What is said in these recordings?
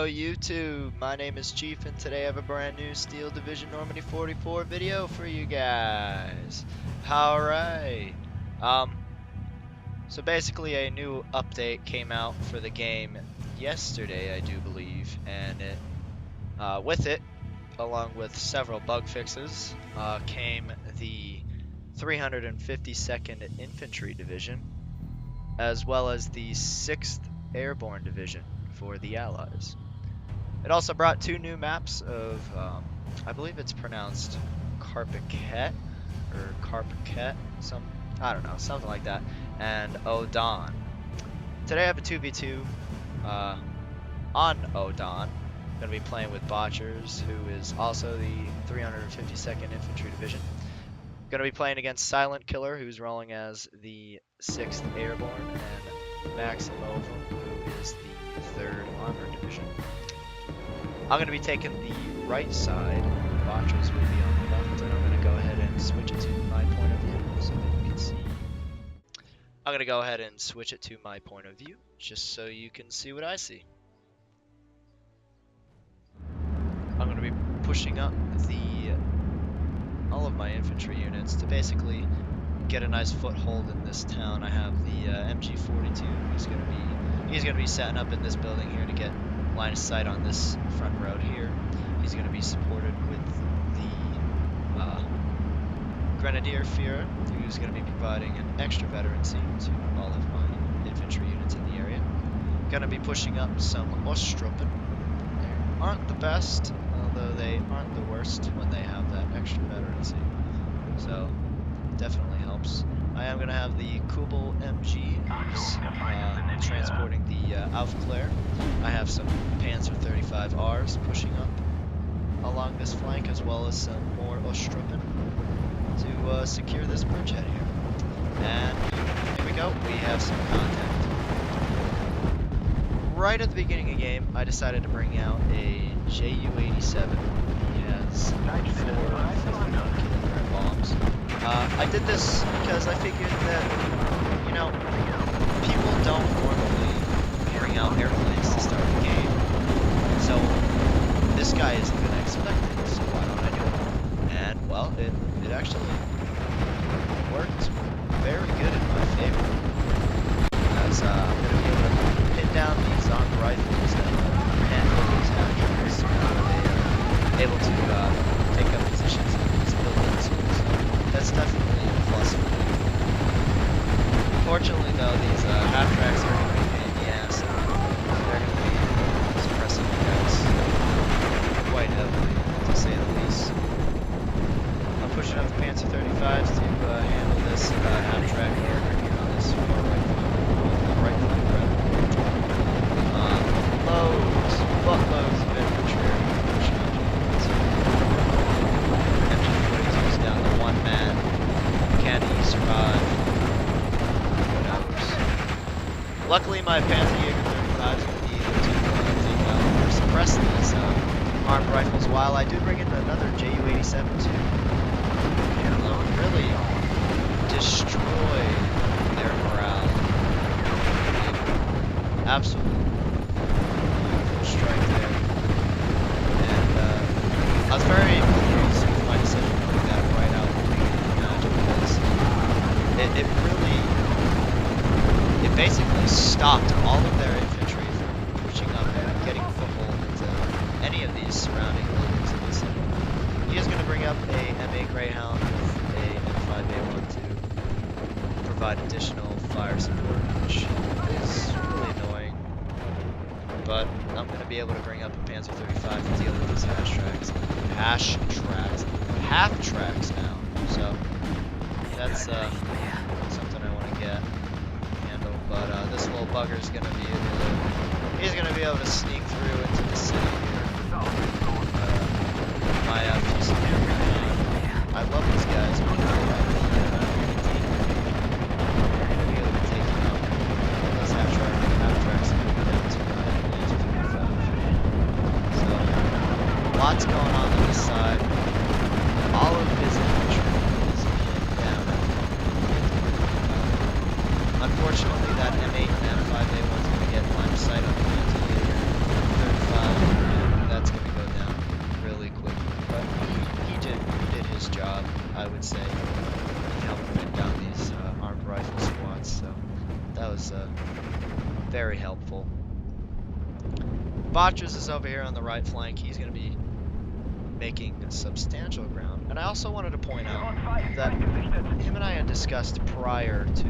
Hello YouTube, my name is Chief and today I have a brand new Steel Division Normandy 44 video for you guys. Alright, so basically a new update came out for the game yesterday, I do believe, and with it, along with several bug fixes, came the 352nd Infantry Division, as well as the 6th Airborne Division for the Allies. It also brought two new maps of, I believe it's pronounced Carpiquet, or Carpiquet, I don't know, something like that, and Odon. Today I have a 2v2 on Odon. I'm going to be playing with Botchers, who is also the 352nd Infantry Division. I'm going to be playing against Silent Killer, who's rolling as the 6th Airborne, and Maximov, who is the 3rd Armored Division. I'm going to be taking the right side, Botchers will be on the left, and I'm going to go ahead and switch it to my point of view so that you can see. I'm going to go ahead and switch it to my point of view, just so you can see what I see. I'm going to be pushing up all of my infantry units to basically get a nice foothold in this town. I have the MG42 who's going to be setting up in this building here to get line of sight on this front road here. He's going to be supported with the Grenadier Führer, who's going to be providing an extra veterancy to all of my infantry units in the area. Going to be pushing up some Ostruppen. They aren't the best, although they aren't the worst when they have that extra veterancy. So definitely helps. I am going to have the Kubel MG transporting the Aufklär. I have some Panzer 35Rs pushing up along this flank, as well as some more Ostruppen to secure this bridgehead here. And here we go, we have some contact. Right at the beginning of the game, I decided to bring out a Ju-87. He has 4 50-kilogram bombs. I did this because I figured that, you know, people don't normally bring out airplanes to start the game. So this guy isn't going to expect it, so why don't I do it? And, well, it actually worked very good in my favor. As I'm going to be able to pin down these armed rifles and handle these half-trackers where they are able to take up positions in these buildings. So that's definitely a plus for me. Unfortunately, though, these half-tracks are going to be a pain in the ass. They're going to be suppressing the guys quite heavily, to say the least. I'm pushing up the Panzer 35s to handle this half-track here on this far right flank. Buttloads of infantry pushing up units. MG42's down to one man. Can he survive? Who knows? Luckily, my Panzer Jaeger 35 is going to be able to take out or suppress these armed rifles, while I do bring in another Ju-87 too. And really destroy their morale. Absolutely beautiful strike there. And I was very pleased with my decision to bring that right out of the beginning match, because it basically stopped all of their infantry from pushing up and getting a foothold into any of these surrounding buildings in the city. He is going to bring up a M8 Greyhound with a M5A1 to provide additional fire support, which is really annoying. But I'm going to be able to bring up a Panzer 35 to deal with these half-tracks now. So that's something I want to get handled. But this little bugger is going to be able to sneak through into the city here. My piece of camera. I love these guys. They're going to be able to take him out. Those half-tracks are going to be down to Panzer 35. So, lots going on this side. All of his infantry is pinned down. Unfortunately, that M8 and M5A1 is going to get line of sight on the Panzer 35. and that's going to go down really quickly. But he did his job, I would say. He helped pin down these armed rifle squads, so that was very helpful. Botchers is over here on the right flank. He's going to be making substantial ground. And I also wanted to point out that him and I had discussed prior to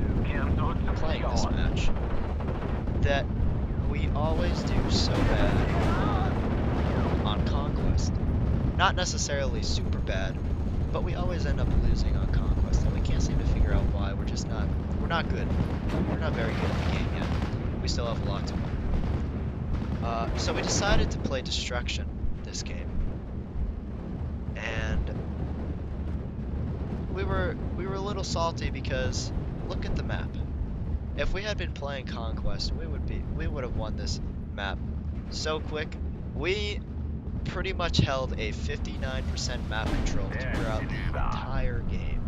playing this match that we always do so bad on Conquest. Not necessarily super bad, but we always end up losing on Conquest, and we can't seem to figure out why. We're not good. We're not very good at the game yet. We still have a lot to learn. So we decided to play Destruction this game. And we were a little salty because look at the map. If we had been playing Conquest, we would have won this map so quick. We pretty much held a 59% map control throughout the entire game.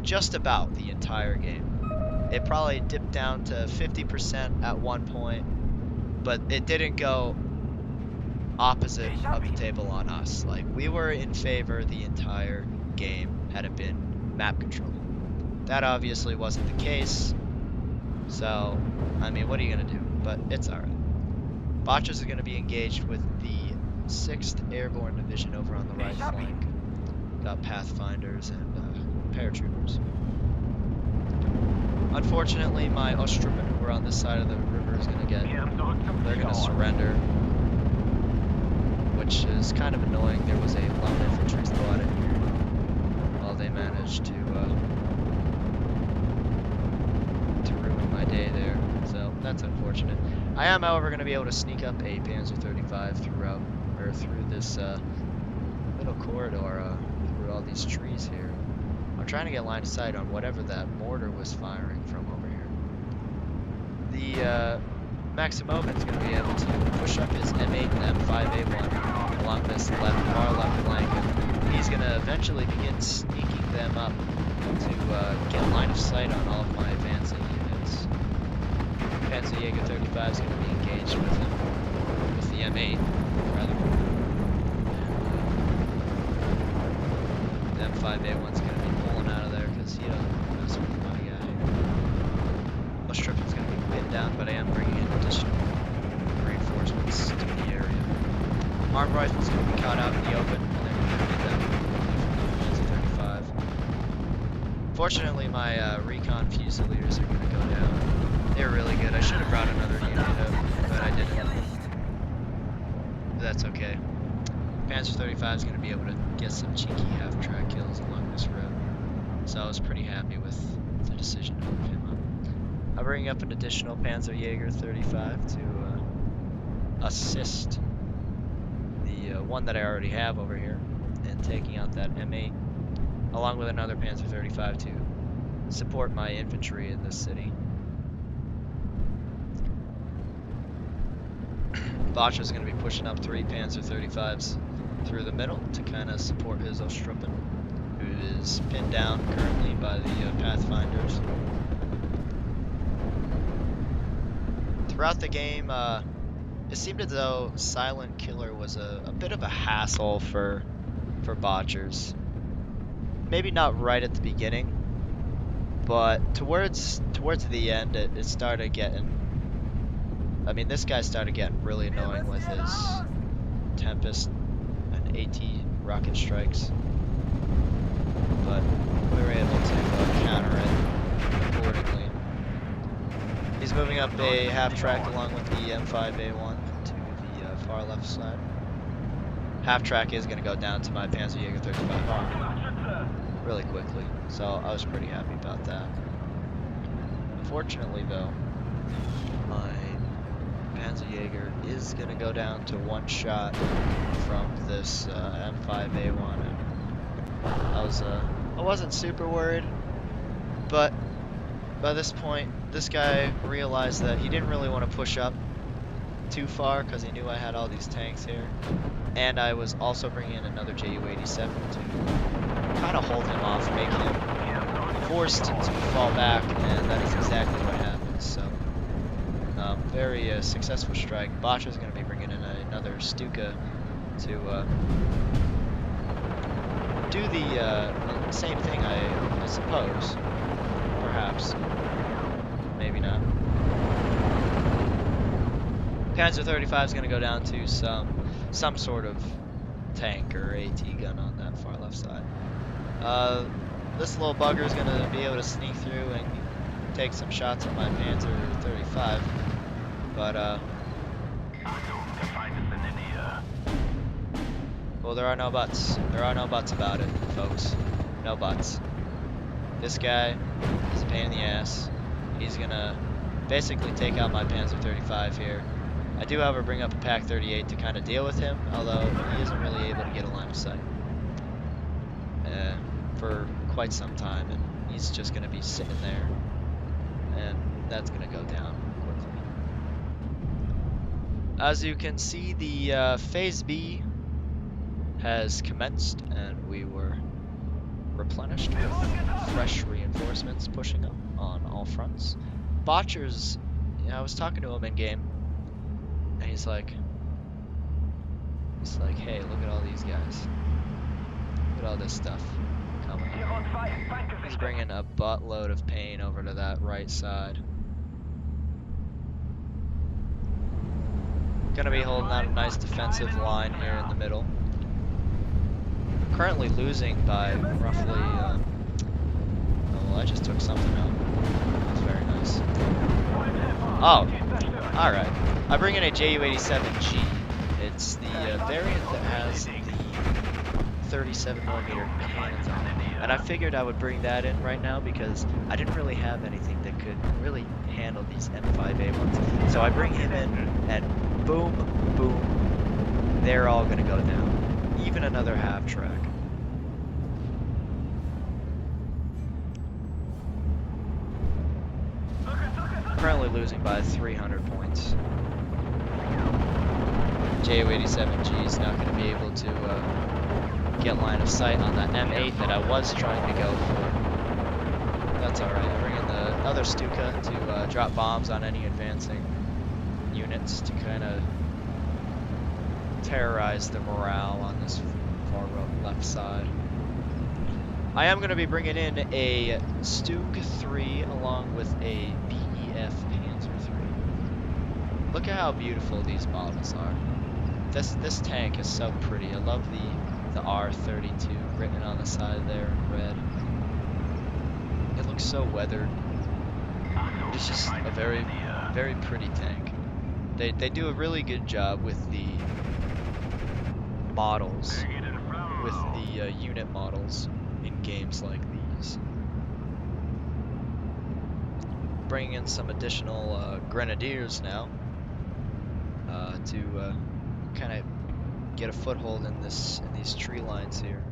Just about the entire game. It probably dipped down to 50% at one point, but it didn't go opposite of the table on us. Like, we were in favor the entire game had it been map control. That obviously wasn't the case, so I mean, what are you gonna do? But it's alright. Botchers are gonna be engaged with the 6th Airborne Division over on the right flank. Got Pathfinders and paratroopers. Unfortunately, my Ostruppen, who were on this side of the river, they're gonna surrender, which is kind of annoying. There was a lone infantry squad in here. Well, they managed to ruin my day there, so that's unfortunate. I am, however, going to be able to sneak up a Panzer 35 through this little corridor, through all these trees here. I'm trying to get line of sight on whatever that mortar was firing from over here. The Maximovin's going to be able to push up his M8 and M5A1 along this far left flank, and he's going to eventually begin sneaking them up to get line of sight on all of my advancing units. Panzer Jaeger 35 is going to be engaged with him, with the M8, rather. The M5A1 is going to be pulling out of there because he doesn't mess with my guy. Ostruppen's going to be pinned down, but I am bringing in additional reinforcements to the area. Armed rifles going to be caught out in the open, and they're going to get them from the Panzer 35. Fortunately, my recon Fusiliers are going to go down. They're really good. I should have brought another unit up, but I didn't. But that's okay. Panzer 35 is going to be able to get some cheeky half-track kills along this road, so I was pretty happy with the decision to move him up. I'm bringing up an additional Panzer Jaeger 35 to assist the one that I already have over here and taking out that M8, along with another Panzer 35 to support my infantry in this city. Botcher's going to be pushing up 3 Panzer 35s through the middle to kind of support his Ostruppen, who is pinned down currently by the Pathfinders. Throughout the game, it seemed as though Silent Killer was a bit of a hassle for Botchers. Maybe not right at the beginning, but towards the end, it started getting. I mean, this guy started getting really annoying with his Tempest and AT rocket strikes, but we were able to counter it accordingly. He's moving up a half-track along with the M5A1 to the far left side. Half-track is going to go down to my Panzer Jaeger 35 really quickly, so I was pretty happy about that. Unfortunately, though, my Panzer Jaeger is going to go down to one shot from this M5A1. I wasn't super worried, but by this point, this guy realized that he didn't really want to push up too far because he knew I had all these tanks here, and I was also bringing in another Ju-87 to kind of hold him off, make him forced to fall back, and that is exactly what happened. So very successful strike. Botcher's going to be bringing in another another Stuka to do the same thing, I suppose. Perhaps. Maybe not. Panzer 35 is going to go down to some sort of tank or AT gun on that far left side. This little bugger is going to be able to sneak through and take some shots at my Panzer 35, but well, there are no buts. There are no buts about it, folks. No buts. This guy is a pain in the ass. He's gonna basically take out my Panzer 35 here. I do, however, bring up a Pak 38 to kind of deal with him, although he isn't really able to get a line of sight for quite some time, and he's just gonna be sitting there, and that's gonna go down quickly. As you can see, the Phase B has commenced, and we were replenished with fresh reinforcements pushing up on all fronts. Botchers, I was talking to him in game, and he's like, hey, look at all these guys. Look at all this stuff coming up. He's bringing a buttload of pain over to that right side. Gonna be holding out a nice defensive line here in the middle. Currently losing by roughly, oh, well, I just took something out. That's very nice. Oh, alright. I bring in a Ju-87G. It's the variant that has the 37mm cannons on it. And I figured I would bring that in right now because I didn't really have anything that could really handle these M5A1s. So I bring him in, and boom, boom, they're all gonna go down. Even another half track. Currently losing by 300 points. Ju-87G is not going to be able to get line of sight on that M8 that I was trying to go for. That's alright. I bring in the other Stuka to drop bombs on any advancing units to kind of terrorize the morale on this far left side. I am going to be bringing in a Stug 3 along with a BEF Panzer 3. Look at how beautiful these models are. This tank is so pretty. I love the R32 written on the side there in red. It looks so weathered. It's just a very, very pretty tank. They do a really good job with the models, with the unit models in games like these. Bringing in some additional grenadiers now to kind of get a foothold in these tree lines here.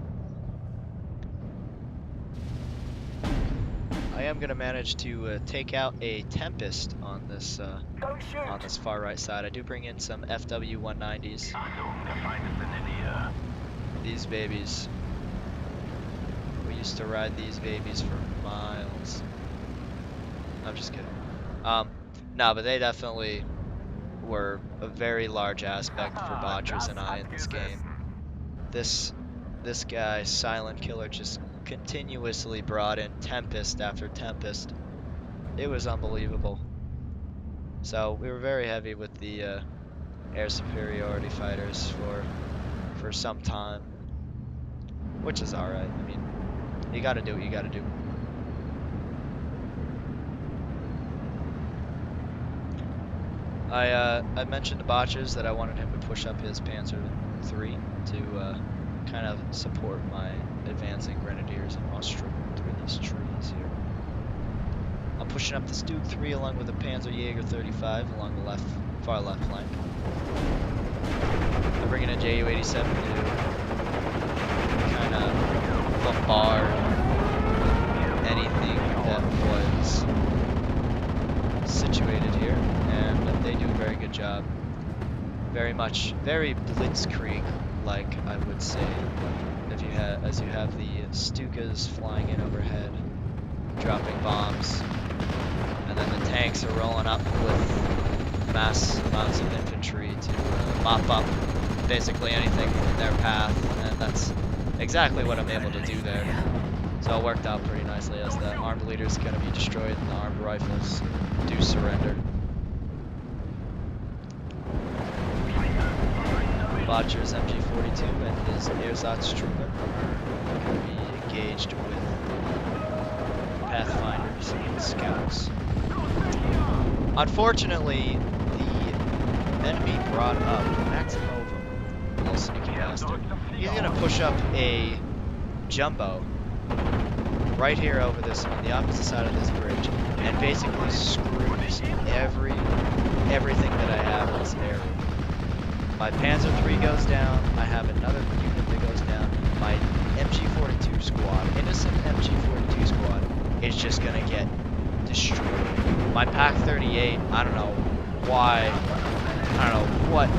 I am going to manage to take out a Tempest on this far right side. I do bring in some FW-190s. These babies. We used to ride these babies for miles. I'm just kidding. No, but they definitely were a very large aspect for Botchers and I in this game. This guy, Silent Killer, just continuously brought in Tempest after Tempest. It was unbelievable. So we were very heavy with the air superiority fighters for some time, which is alright. I mean, you gotta do what you gotta do. I mentioned to Botches that I wanted him to push up his Panzer 3 to kind of support my advancing grenadiers and Austria through these trees here. I'm pushing up the Stug 3 along with the Panzer Jaeger 35 along the far left flank. I'm bringing a Ju-87 to kind of bombard anything that was situated here, and they do a very good job. Very blitzkrieg-like, I would say. As you have the Stukas flying in overhead, dropping bombs, and then the tanks are rolling up with mass amounts of infantry to mop up basically anything in their path, and that's exactly what I'm able to do there. So it worked out pretty nicely as the armed leader is going to be destroyed and the armed rifles do surrender. Botcher's MG42 and his Ersatztruppen are going to be engaged with Pathfinders and Scouts. Unfortunately, the enemy brought up Max Nova, little sneaky bastard. He's going to push up a jumbo right here over this, on the opposite side of this bridge, and basically screws everything that I have in this area. My Panzer III goes down, I have another unit that goes down, my MG42 squad, innocent MG42 squad, is just gonna get destroyed. My Pak 38, I don't know why, I don't know what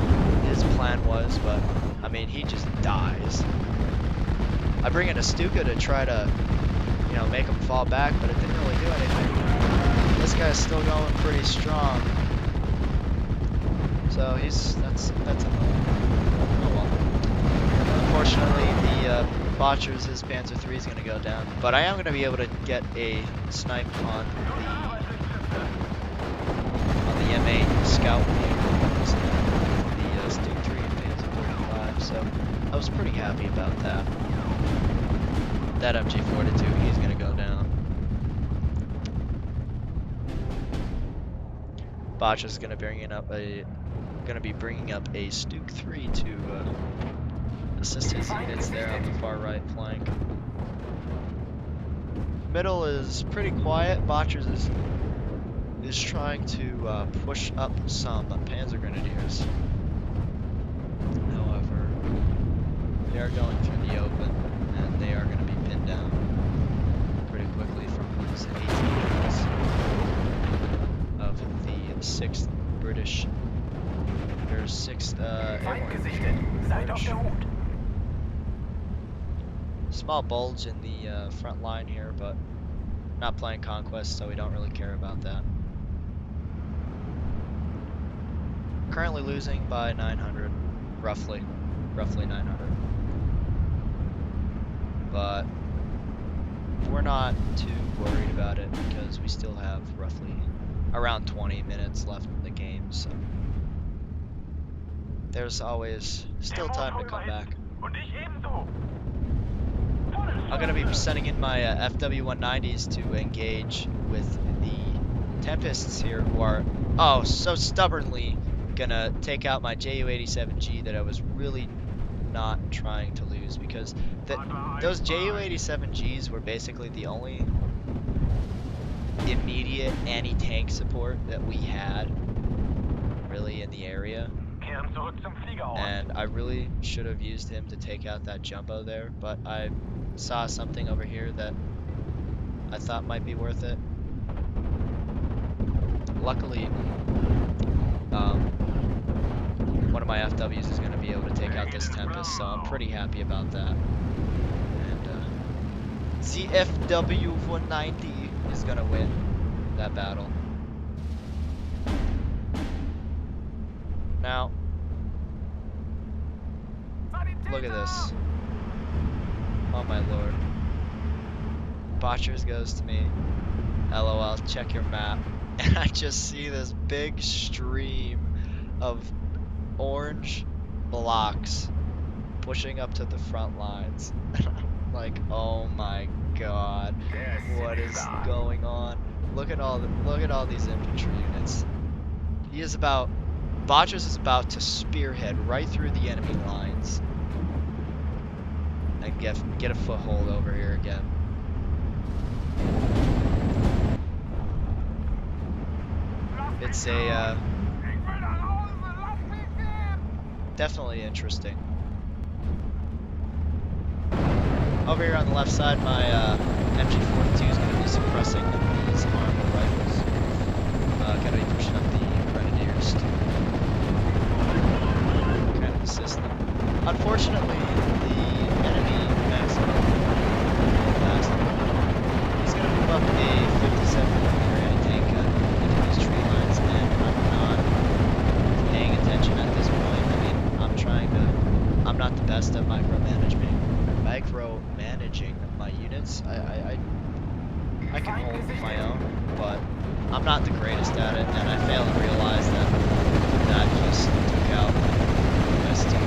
his plan was, but I mean, he just dies. I bring in a Stuka to try to, you know, make him fall back, but it didn't really do anything. This guy's still going pretty strong. So that's annoying. Oh well. Unfortunately, the Botchers, his Panzer III is going to go down, but I am going to be able to get a snipe on the M8 Scout the Stu 3 and Panzer 35. So I was pretty happy about that. That MG42, he's going to go down. Botch is going to be bringing up a Stuke 3 to assist his units there on the far right flank. Middle is pretty quiet. Botchers is trying to push up some Panzer Grenadiers. However, they are going through the open, and they are going to be pinned down pretty quickly from these 18 units of the 6th British. There's 6th Airborne. Small bulge in the front line here, but not playing Conquest, so we don't really care about that. Currently losing by 900, roughly 900. But we're not too worried about it because we still have roughly around 20 minutes left in the game, so there's always still time to come back. I'm going to be sending in my FW-190s to engage with the Tempests here, who are, oh, so stubbornly going to take out my Ju-87G that I was really not trying to lose, because those Ju-87Gs were basically the only immediate anti-tank support that we had really in the area. And I really should have used him to take out that jumbo there, but I saw something over here that I thought might be worth it. Luckily, one of my FWs is going to be able to take out this Tempest, so I'm pretty happy about that. And the FW-190 is going to win that battle. Now, look at this. Oh my lord. Botchers goes to me. LOL, check your map. And I just see this big stream of orange blocks pushing up to the front lines. Like, oh my god. What is going on? Look at all these infantry units. Botchers is about to spearhead right through the enemy lines and get a foothold over here again. It's a definitely interesting. Over here on the left side, my MG42 is going to be suppressing these armored rifles. Going to be pushing up the Grenadiers to kind of assist them. Unfortunately, the enemy maximum fast. He's going to move up a 57mm anti-tank into these tree lines, and I'm not paying attention at this point. I'm not the greatest at it, and I fail to realize that that just took out my Steve 3.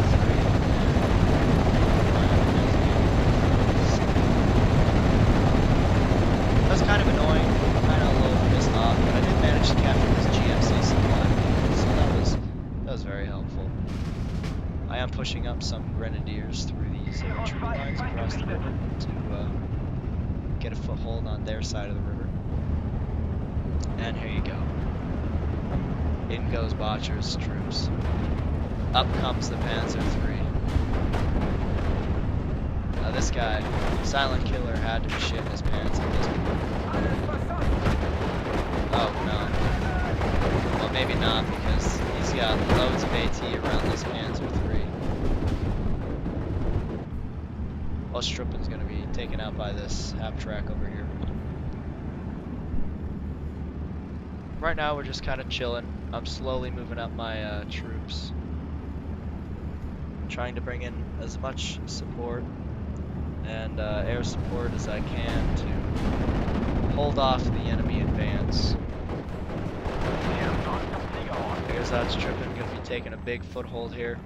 That's kind of annoying, kind of a little pissed off, but I did manage to capture this GMC supply, so that was very helpful. I am pushing up some grenadiers through these infantry lines across the river to get a foothold on their side of the river. And here you go. In goes Botcher's troops. Up comes the Panzer III. Now this guy, Silent Killer, had to be shitting his pants at this point. Oh no. Well, maybe not, because he's got loads of AT around this Panzer III. Ostruppen's gonna be taken out by this half track over here. Right now we're just kind of chilling. I'm slowly moving up my troops, trying to bring in as much support and air support as I can to hold off the enemy advance. Here's Ostruppen's gonna be taking a big foothold here.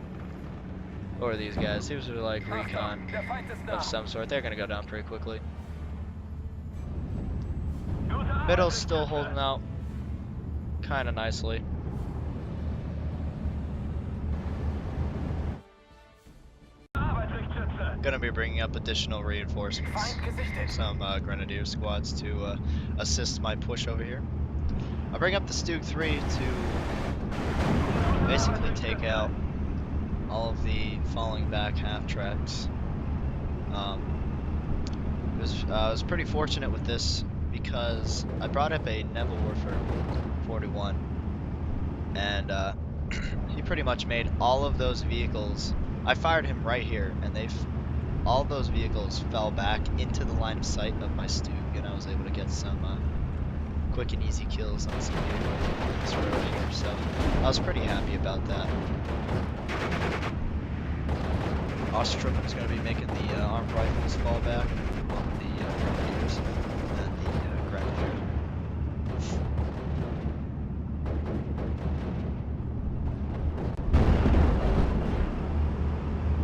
Or these guys. These are like recon of some sort. They're gonna go down pretty quickly. Middle's still holding out kind of nicely. Gonna be bringing up additional reinforcements, some grenadier squads to assist my push over here. I'll bring up the Stug 3 to basically take out all of the falling back half tracks. I was pretty fortunate with this because I brought up a Naval Warfare 41, and he pretty much made all of those vehicles. I fired him right here, and all those vehicles fell back into the line of sight of my Stug, and I was able to get some quick and easy kills on some vehicles on this road here. So I was pretty happy about that. Ostruppen's going to be making the armed rifles fall back on the grenadiers and the grenadiers.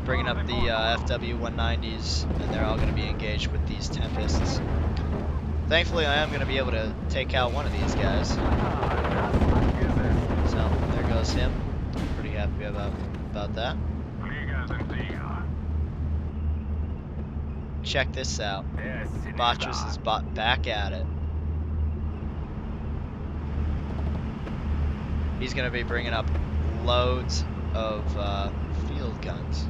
Bringing up the FW-190s, and they're all going to be engaged with these Tempests. Thankfully, I am going to be able to take out one of these guys. So there goes him. Pretty happy about that. Check this out. Botchus is back at it. He's going to be bringing up loads of field guns.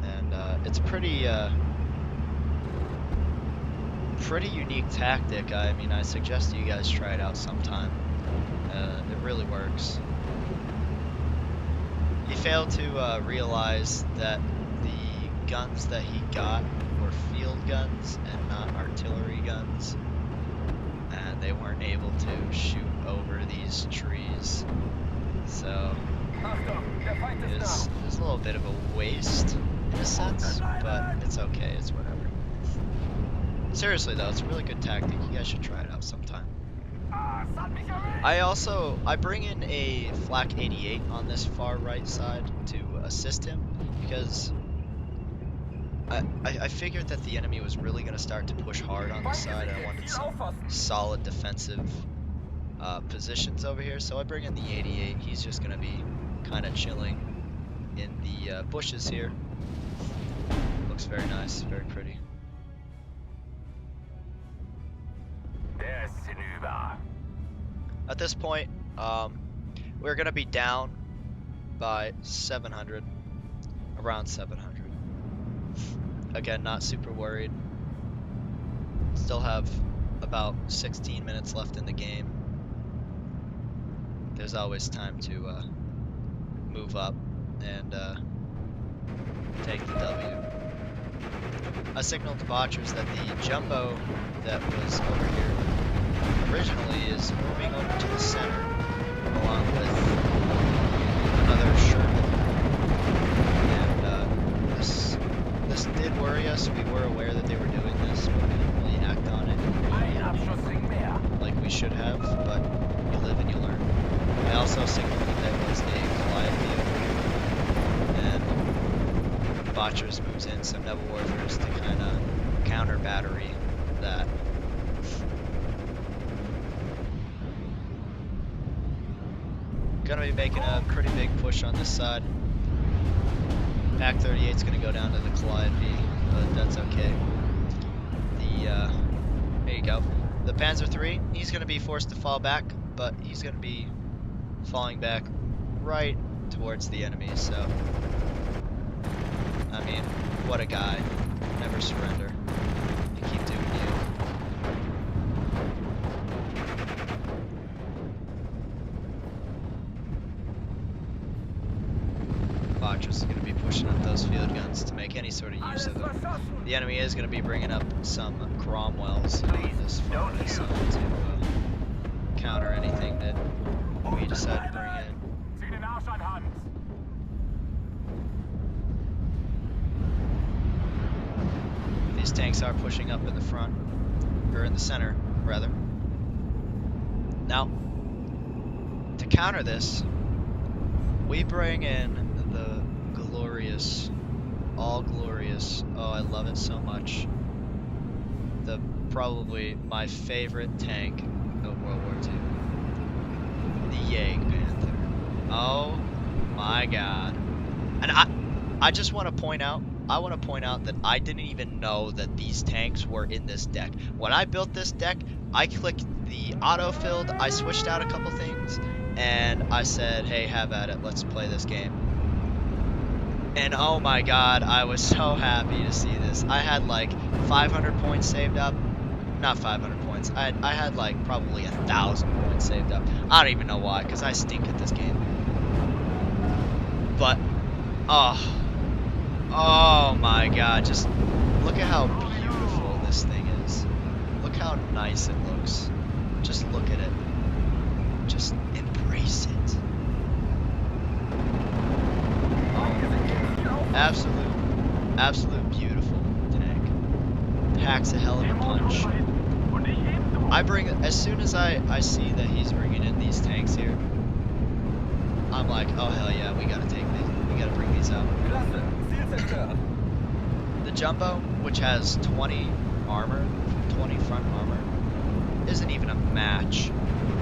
And it's pretty unique tactic. I mean, I suggest you guys try it out sometime. It really works. He failed to realize that the guns that he got were field guns and not artillery guns, and they weren't able to shoot over these trees, so it's a little bit of a waste in a sense, but it's okay, it's whatever. Seriously though, it's a really good tactic. You guys should try it out sometime. I bring in a Flak 88 on this far right side to assist him, because I figured that the enemy was really going to start to push hard on this side, and I wanted some solid defensive positions over here, so I bring in the 88. He's just going to be kind of chilling in the bushes here. Looks very nice, very pretty. At this point, we're going to be down by 700, around 700. Again, not super worried. Still have about 16 minutes left in the game. There's always time to move up and take the W. I signaled to Botchers that the jumbo that was over here originally is moving over to the center along with another Sherman. And this did worry us. We were aware that they were doing this, but we didn't really act on it like we should have, but you live and you learn. I also signaled that there was a Calliope over here, and Botchers moves in some Nebel Warfers to kind of counter battery that. Gonna be making a pretty big push on this side. Pack 38's gonna go down to the Calliope, but that's okay. There you go. The Panzer III, he's gonna be forced to fall back, but he's gonna be falling back right towards the enemy, so I mean, what a guy. Never surrender. You keep doing you. Botchers is going to be pushing up those field guns to make any sort of use of them. The enemy is going to be bringing up some Cromwells on this far side to counter anything that we decide to bring in. These tanks are pushing up in the front, or in the center, rather. Now, to counter this, we bring in the glorious, all glorious, oh I love it so much, probably my favorite tank of World War II, the Jagdpanther. Oh my god. And I just want to point out, that I didn't even know that these tanks were in this deck. When I built this deck, I clicked the auto-filled, I switched out a couple things, and I said, hey, have at it, let's play this game. And oh my god, I was so happy to see this. I had like 500 points saved up. Not 500 points. I had like probably 1,000 points saved up. I don't even know why, because I stink at this game. But, oh my god, just look at how beautiful this thing is. Look how nice it looks. Just look at it. Just embrace it. Absolute beautiful tank. Packs a hell of a punch. As soon as I see that he's bringing in these tanks here, I'm like, oh hell yeah, we gotta take these. We gotta bring these out. The Jumbo, which has 20 armor, 20 front armor, isn't even a match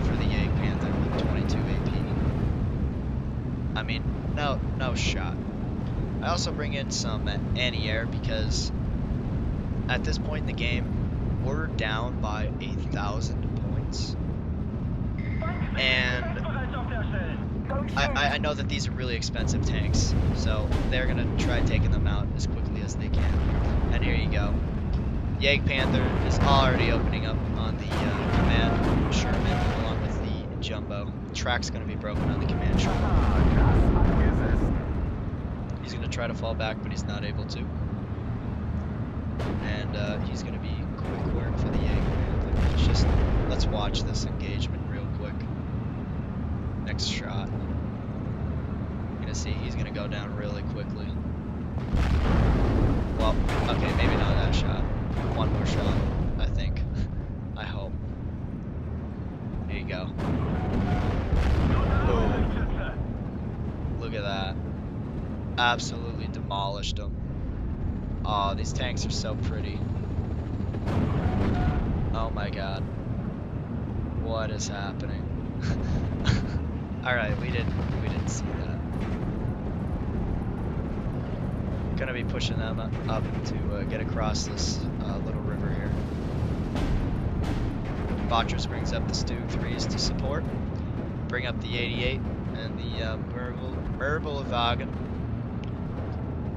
for the Jagdpanther with 22 AP. I mean, no shot. I also bring in some anti-air because at this point in the game, we're down by 8,000 points. And I know that these are really expensive tanks, so they're going to try taking them out as quickly as they can. And here you go. Jagdpanther is already opening up on the command Sherman along with the Jumbo. The track's going to be broken on the command Sherman. He's going to try to fall back, but he's not able to. And he's going to be quick work for the Jagdpanther. Let's watch this engagement real quick. Next shot. You're going to see he's going to go down really quickly. Well, okay, maybe not that shot. One more shot, I think. I hope. There you go. Boom. Look at that. Absolutely demolished them. Oh, these tanks are so pretty. Oh my god. What is happening? Alright, we didn't see that. Gonna be pushing them up to get across this little river here. Botchers brings up the Stu 3s to support. Bring up the 88 and the Mervelwagen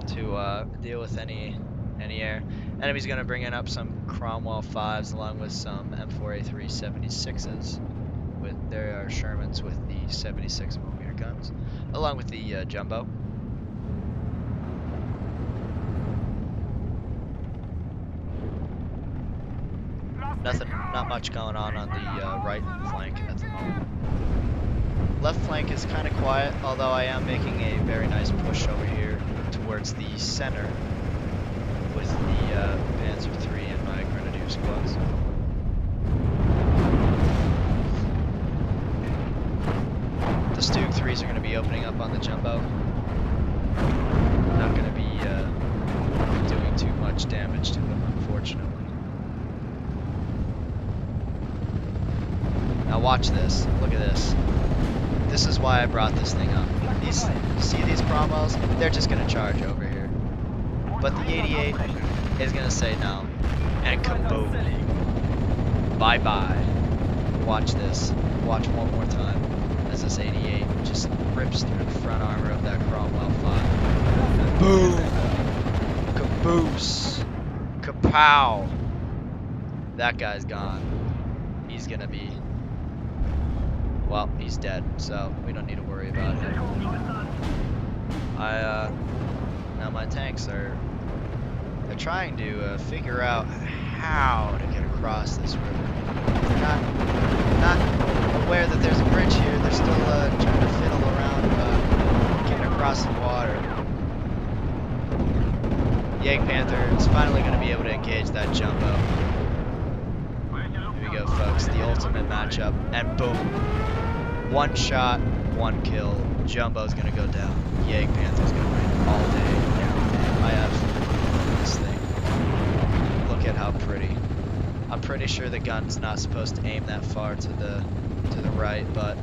to deal with any air. Enemy's gonna bring in up some Cromwell 5s along with some M4A3 76s. There are Shermans with the 76mm guns, along with the Jumbo. Not much going on the right flank at the moment. Left flank is kind of quiet, although I am making a very nice push over here towards the center with the Panzer III and my Grenadier squads. be opening up on the jumbo. Not going to be doing too much damage to them, unfortunately. Now watch this. Look at this. This is why I brought this thing up. These, you see these Cromwells? They're just going to charge over here. But the 88 is going to say no. And kaboom. Bye-bye. Watch this. Watch one more time as this 88 just rips through the front armor of that Cromwell 5. Boom! Caboose! Kapow! That guy's gone. He's gonna be... Well, he's dead, so we don't need to worry about him. Now my tanks are... They're trying to figure out how to get across this river. They're not aware that there's a bridge here. They're still trying to fiddle around getting across the water. Jagdpanther is finally going to be able to engage that jumbo. Here we go, folks. The ultimate matchup. And boom. One shot, one kill. Jumbo's going to go down. Jagdpanther's going to win all day, every day. I absolutely love this thing. Look at how pretty. I'm pretty sure the gun's not supposed to aim that far to the right, but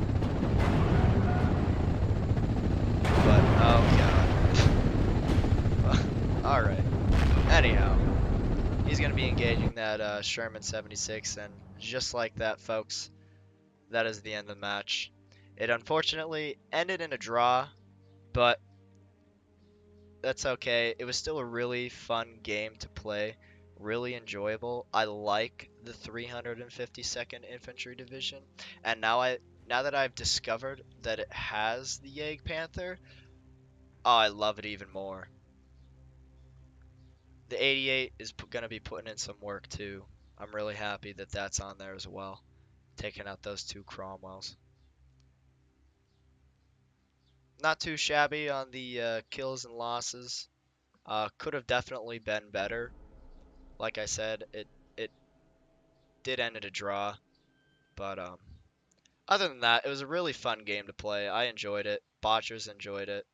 oh god. All right. Anyhow, he's gonna be engaging that Sherman 76, and just like that, folks, that is the end of the match. It unfortunately ended in a draw, but that's okay. It was still a really fun game to play. Really enjoyable. I like the 352nd Infantry Division, and now that I've discovered that it has the Jagdpanther, oh, I love it even more. The 88 is going to be putting in some work too. I'm really happy that that's on there as well, taking out those two Cromwells. Not too shabby on the kills and losses. Could have definitely been better. Like I said, it did end in a draw, but other than that, it was a really fun game to play. I enjoyed it. Botchers enjoyed it.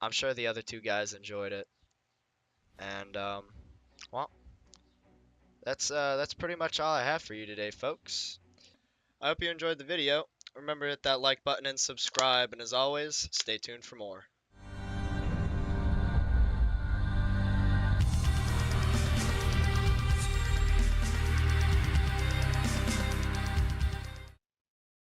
I'm sure the other two guys enjoyed it. And well, that's pretty much all I have for you today, folks. I hope you enjoyed the video. Remember to hit that like button and subscribe, and as always, stay tuned for more.